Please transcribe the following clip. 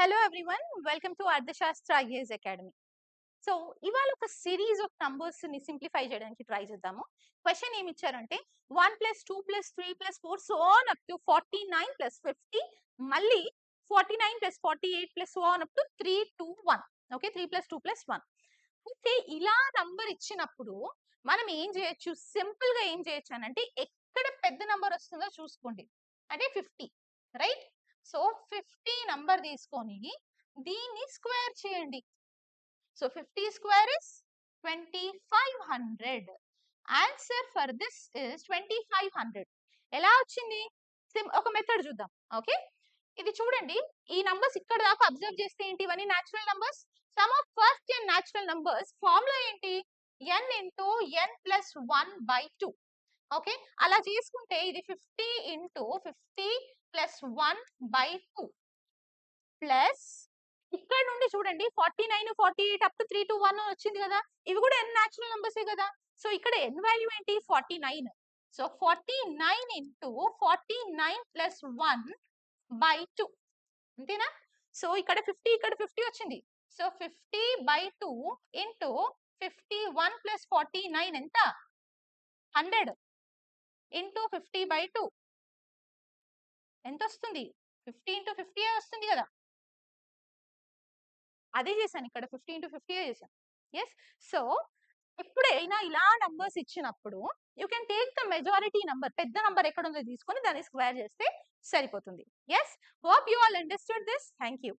Hello everyone, welcome to Ardhashastra IAS Academy. So ఇవాళ ఒక series of numbers ని simplify చేయడానికి ట్రై చేద్దాము. క్వశ్చన్ ఏమి ఇచ్చారంటే 1 + 2 + 3 + 4 సో ఆన్ అప్ టు 49 + 50 మళ్ళీ 49 + 48 so on up to 3 2 1. Okay, 3 + 2 + 1. అయితే ఇలా నంబర్ ఇచ్చినప్పుడు మనం ఏం చేయొచ్చు, సింపుల్ గా ఏం చేయొచ్చు అని అంటే ఎక్కడ పెద్ద నంబర్ వస్తుందో చూసుకోండి. అంటే 50, రైట్? సో 50 నంబర్ తీసుకొని దీన్ని స్క్వేర్ చేయండి. So 50 square is 2500. Answer for this is 2500. ఎలా వచ్చింది? ఒక మెథడ్ చూద్దాం. ఓకే, ఇది చూడండి. ఈ నంబర్స్ ఇక్కడ దాకా అబ్జర్వ్ చేస్తే ఏంటి, ఇవన్నీ natural numbers. Some of first n natural numbers formula ఏంటి, n into n plus 1/2. Okay, అలా చేసుకుంటే ఇది 50 ఇంటూ 50 ప్లస్ 1/2 ప్లస్ ఇక్కడ నుండి చూడండి 49 48 అప్ టు 3 to 1 వచ్చింది కదా, ఇవి కూడా n న్యాచురల్ నంబర్సే కదా. సో ఇక్కడ n వాల్యూ ఏంటి, 49. సో 49 ఇంటూ 49 ప్లస్ 1/2 అంతేనా. సో ఇక్కడ 50 ఇక్కడ 50 వచ్చింది. సో 50/2 ఇంటూ 51 ప్లస్ 49 ఎంత, 100 ఇంటూ 50/2 ఎంత వస్తుంది, 50 ఇంటూ 50 వస్తుంది కదా. అదే చేశాను ఇక్కడ, 50 ఇంటూ 50 చేశాను. ఎస్, సో ఎప్పుడైనా ఇలా నంబర్స్ ఇచ్చినప్పుడు you can take the majority number, పెద్ద నంబర్ ఎక్కడ ఉందో తీసుకొని దాన్ని స్క్వేర్ చేస్తే సరిపోతుంది. Yes, hope you all understood this. Thank you.